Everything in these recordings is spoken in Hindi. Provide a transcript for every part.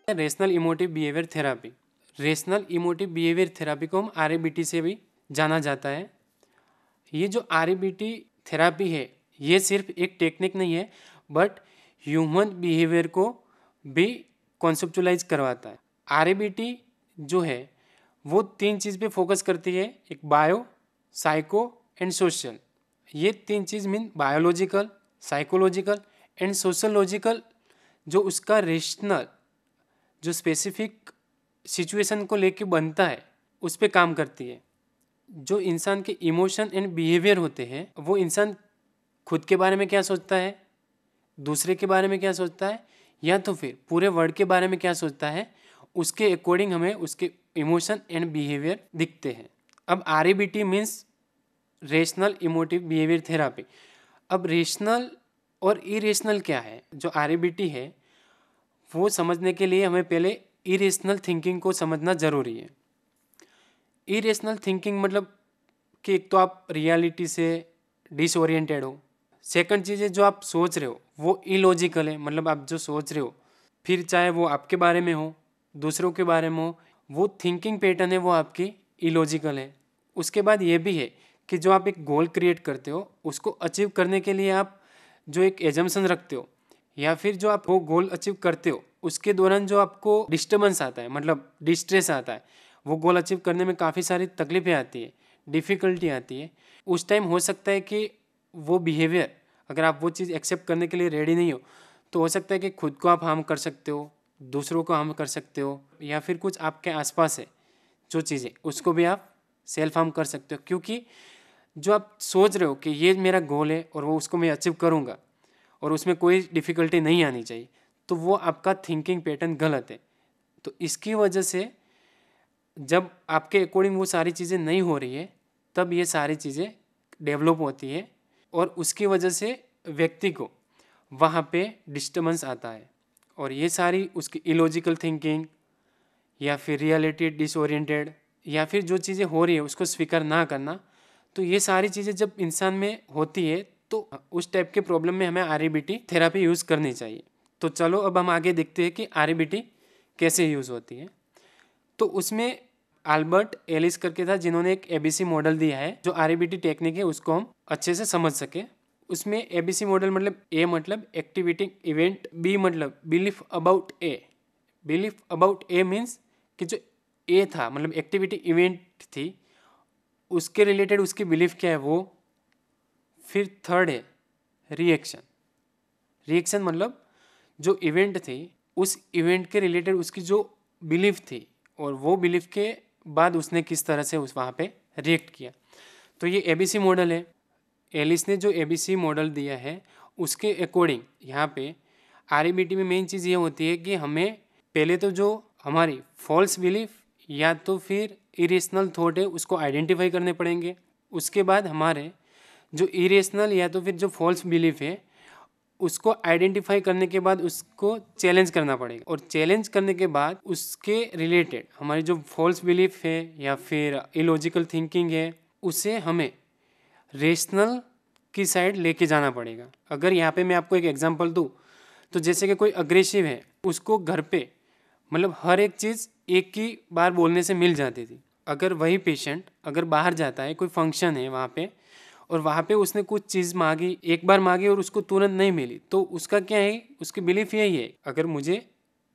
Rational emotive behaviour therapy. Rational emotive behaviour therapy को हम RABT से भी जाना जाता है। ये जो RABT थेरापी है ये सिर्फ एक टेक्निक नहीं है, बट ह्यूमन बिहेवियर को भी कॉन्सेप्चुलाइज करवाता है। RABT जो है वो 3 चीज़ पे फोकस करती है, एक बायो, साइको एंड सोशल। ये 3 चीज़ mean biological, psychological and sociological, जो उसका रेशनल जो स्पेसिफिक सिचुएशन को लेके बनता है उस पे काम करती है। जो इंसान के इमोशन एंड बिहेवियर होते हैं वो इंसान खुद के बारे में क्या सोचता है, दूसरे के बारे में क्या सोचता है, या तो फिर पूरे वर्ल्ड के बारे में क्या सोचता है, उसके अकॉर्डिंग हमें उसके इमोशन एंड बिहेवियर दिखते हैं। अब RABT means rational emotive behaviour therapy. अब रेशनल और इरेशनल क्या है, जो RABT है वो समझने के लिए हमें पहले इरेशनल थिंकिंग को समझना ज़रूरी है। इरेशनल थिंकिंग मतलब कि एक तो आप रियलिटी से डिसओरिएंटेड हो। सेकंड चीज़ है जो आप सोच रहे हो वो इलॉजिकल है, मतलब आप जो सोच रहे हो फिर चाहे वो आपके बारे में हो, दूसरों के बारे में हो, वो थिंकिंग पैटर्न है वो आपकी इलॉजिकल है। उसके बाद ये भी है कि जो आप एक गोल क्रिएट करते हो उसको अचीव करने के लिए आप जो एक एजम्पशन रखते हो, या फिर जो आप वो गोल अचीव करते हो उसके दौरान जो आपको डिस्टर्बेंस आता है, मतलब डिस्ट्रेस आता है, वो गोल अचीव करने में काफ़ी सारी तकलीफें आती है, डिफ़िकल्टी आती है, उस टाइम हो सकता है कि वो बिहेवियर, अगर आप वो चीज़ एक्सेप्ट करने के लिए रेडी नहीं हो तो हो सकता है कि खुद को आप हार्म कर सकते हो, दूसरों को हार्म कर सकते हो, या फिर कुछ आपके आसपास है जो चीज़ें उसको भी आप सेल्फ हार्म कर सकते हो। क्योंकि जो आप सोच रहे हो कि ये मेरा गोल है और वो उसको मैं अचीव करूँगा और उसमें कोई डिफ़िकल्टी नहीं आनी चाहिए, तो वो आपका थिंकिंग पैटर्न गलत है। तो इसकी वजह से जब आपके अकॉर्डिंग वो सारी चीज़ें नहीं हो रही है तब ये सारी चीज़ें डेवलप होती है और उसकी वजह से व्यक्ति को वहाँ पे डिस्टर्बेंस आता है। और ये सारी उसकी इलॉजिकल थिंकिंग या फिर रियलिटी डिसओरिएंटेड या फिर जो चीज़ें हो रही है उसको स्वीकार ना करना, तो ये सारी चीज़ें जब इंसान में होती है तो उस टाइप के प्रॉब्लम में हमें RABT थेरापी यूज़ करनी चाहिए। तो चलो अब हम आगे देखते हैं कि RABT कैसे यूज़ होती है। तो उसमें अल्बर्ट एलिस करके था जिन्होंने एक ABC मॉडल दिया है, जो RABT टेक्निक है उसको हम अच्छे से समझ सके। उसमें ABC मॉडल मतलब A मतलब एक्टिवेटिंग इवेंट, B मतलब belief about A। Belief about A means कि जो A था मतलब एक्टिविटी इवेंट थी उसके रिलेटेड उसकी बिलीफ क्या है वो। फिर थर्ड है रिएक्शन। रिएक्शन मतलब जो इवेंट थी उस इवेंट के रिलेटेड उसकी जो बिलीफ थी और वो बिलीफ के बाद उसने किस तरह से उस वहाँ पे रिएक्ट किया। तो ये ABC मॉडल है। एलिस ने जो ABC मॉडल दिया है उसके अकॉर्डिंग यहाँ पे RABT में मेन चीज़ ये होती है कि हमें पहले तो जो हमारी फॉल्स बिलीफ या तो फिर इरेशनल थॉट है उसको आइडेंटिफाई करने पड़ेंगे। उसके बाद हमारे जो इरेशनल या तो फिर जो फॉल्स बिलीफ है उसको आइडेंटिफाई करने के बाद उसको चैलेंज करना पड़ेगा, और चैलेंज करने के बाद उसके रिलेटेड हमारी जो फॉल्स बिलीफ है या फिर इलॉजिकल थिंकिंग है उसे हमें रेशनल की साइड लेके जाना पड़ेगा। अगर यहाँ पे मैं आपको एक एग्जांपल दूँ तो जैसे कि कोई अग्रेसिव है उसको घर पे मतलब हर एक चीज़ एक ही बार बोलने से मिल जाती थी। अगर वही पेशेंट अगर बाहर जाता है, कोई फंक्शन है वहाँ पे और वहाँ पे उसने कुछ चीज़ मांगी, एक बार मांगी और उसको तुरंत नहीं मिली, तो उसका क्या है, उसकी बिलीफ यही है अगर मुझे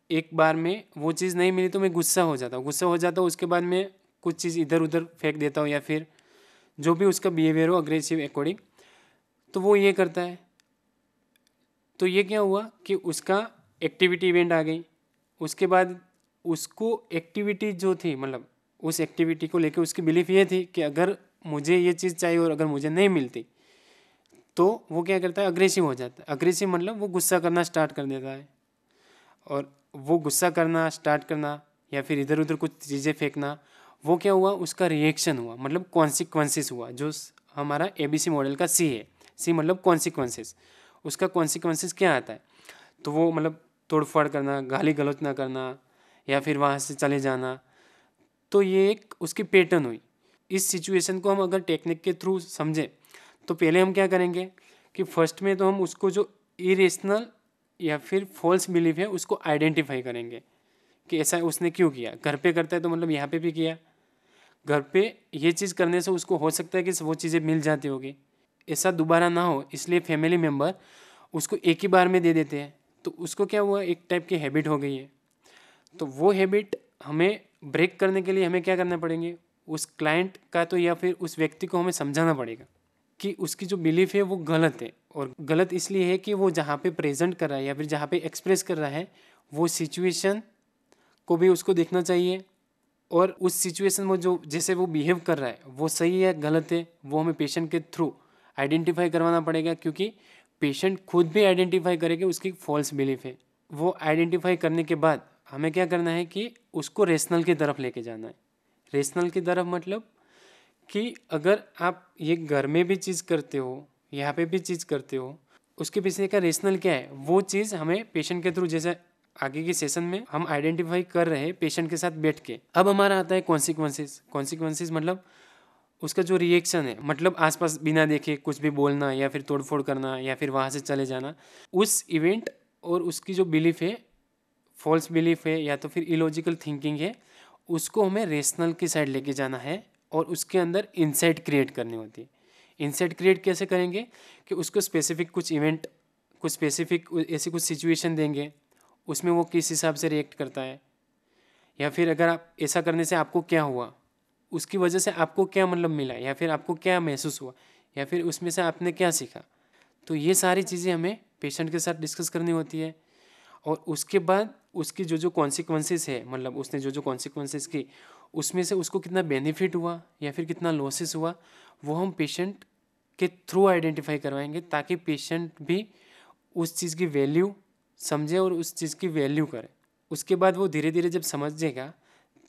एक बार में वो चीज़ नहीं मिली तो मैं गुस्सा हो जाता हूँ, उसके बाद मैं कुछ चीज़ इधर उधर फेंक देता हूँ या फिर जो भी उसका बिहेवियर हो अग्रेसिव अकॉर्डिंग, तो वो ये करता है। तो ये क्या हुआ कि उसका एक्टिविटी इवेंट आ गई, उसके बाद उसको एक्टिविटी जो थी मतलब उस एक्टिविटी को लेकर उसकी बिलीफ ये थी कि अगर मुझे ये चीज़ चाहिए और अगर मुझे नहीं मिलती तो वो क्या करता है, अग्रेसिव हो जाता है। अग्रेसिव मतलब वो गुस्सा करना स्टार्ट कर देता है, और वो गुस्सा करना स्टार्ट करना या फिर इधर उधर कुछ चीज़ें फेंकना, वो क्या हुआ, उसका रिएक्शन हुआ, मतलब कॉन्सिक्वेंसेस हुआ, जो हमारा ABC मॉडल का C है। C मतलब कॉन्सिक्वेंसेस। उसका कॉन्सिक्वेंसेस क्या आता है, तो वो मतलब तोड़फोड़ करना, गाली गलौज ना करना या फिर वहाँ से चले जाना। तो ये एक उसकी पैटर्न हुई। इस सिचुएशन को हम अगर टेक्निक के थ्रू समझें तो पहले हम क्या करेंगे कि फर्स्ट में तो हम उसको जो इरेशनल या फिर फॉल्स बिलीफ है उसको आइडेंटिफाई करेंगे। कि ऐसा उसने क्यों किया। घर पे करता है तो मतलब यहाँ पे भी किया। घर पे ये चीज़ करने से उसको हो सकता है कि वो चीज़ें मिल जाती होगी। ऐसा दोबारा ना हो इसलिए फैमिली मेम्बर उसको एक ही बार में दे देते हैं, तो उसको क्या हुआ, एक टाइप की हैबिट हो गई है। तो वो हैबिट हमें ब्रेक करने के लिए हमें क्या करना पड़ेंगे, उस क्लाइंट का तो या फिर उस व्यक्ति को हमें समझाना पड़ेगा कि उसकी जो बिलीफ है वो गलत है। और गलत इसलिए है कि वो जहाँ पे प्रेजेंट कर रहा है या फिर जहाँ पे एक्सप्रेस कर रहा है वो सिचुएशन को भी उसको देखना चाहिए, और उस सिचुएशन में जो जैसे वो बिहेव कर रहा है वो सही है गलत है वो हमें पेशेंट के थ्रू आइडेंटिफाई करवाना पड़ेगा, क्योंकि पेशेंट खुद भी आइडेंटिफाई करेगा उसकी फॉल्स बिलीफ है। वो आइडेंटिफाई करने के बाद हमें क्या करना है कि उसको रेशनल की तरफ लेके जाना है। रेशनल की तरफ मतलब कि अगर आप ये घर में भी चीज़ करते हो, यहाँ पे भी चीज़ करते हो, उसके पीछे का रेशनल क्या है वो चीज़ हमें पेशेंट के थ्रू, जैसे आगे के सेशन में हम आइडेंटिफाई कर रहे हैं पेशेंट के साथ बैठ के। अब हमारा आता है कॉन्सिक्वेंसेस। कॉन्सिक्वेंसेस मतलब उसका जो रिएक्शन है, मतलब आसपास बिना देखे कुछ भी बोलना या फिर तोड़फोड़ करना या फिर वहाँ से चले जाना। उस इवेंट और उसकी जो बिलीफ है, फॉल्स बिलीफ है या तो फिर इलॉजिकल थिंकिंग है, उसको हमें रेशनल की साइड लेके जाना है और उसके अंदर इंसाइट क्रिएट करनी होती है। इंसाइट क्रिएट कैसे करेंगे कि उसको स्पेसिफिक कुछ इवेंट, कुछ स्पेसिफिक ऐसी कुछ सिचुएशन देंगे, उसमें वो किस हिसाब से रिएक्ट करता है, या फिर अगर आप ऐसा करने से आपको क्या हुआ, उसकी वजह से आपको क्या मतलब मिला या फिर आपको क्या महसूस हुआ, या फिर उसमें से आपने क्या सीखा। तो ये सारी चीज़ें हमें पेशेंट के साथ डिस्कस करनी होती है। और उसके बाद उसकी जो जो कॉन्सिक्वेंसेस है, मतलब उसने जो जो कॉन्सिक्वेंसेस की उसमें से उसको कितना बेनिफिट हुआ या फिर कितना लॉसेस हुआ, वो हम पेशेंट के थ्रू आइडेंटिफाई करवाएंगे, ताकि पेशेंट भी उस चीज़ की वैल्यू समझे और उस चीज़ की वैल्यू करे। उसके बाद वो धीरे धीरे जब समझेगा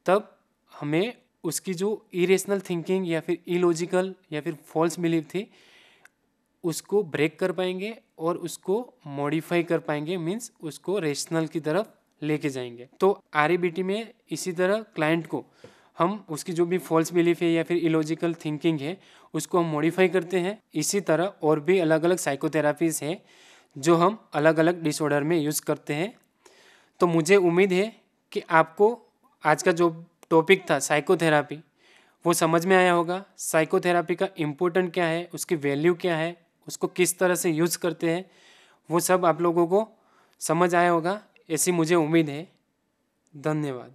तब हमें उसकी जो इरेशनल थिंकिंग या फिर इलॉजिकल या फिर फॉल्स बिलीफ थी उसको ब्रेक कर पाएंगे और उसको मॉडिफाई कर पाएंगे, मीन्स उसको रेशनल की तरफ लेके जाएंगे। तो आरईबीटी में इसी तरह क्लाइंट को हम उसकी जो भी फॉल्स बिलीफ है या फिर इलॉजिकल थिंकिंग है उसको हम मॉडिफाई करते हैं। इसी तरह और भी अलग अलग साइकोथेरापीज हैं जो हम अलग अलग डिसऑर्डर में यूज़ करते हैं। तो मुझे उम्मीद है कि आपको आज का जो टॉपिक था साइकोथेरापी वो समझ में आया होगा। साइकोथेरापी का इम्पोर्टेंट क्या है, उसकी वैल्यू क्या है, उसको किस तरह से यूज़ करते हैं, वो सब आप लोगों को समझ आया होगा, ऐसी मुझे उम्मीद है। धन्यवाद।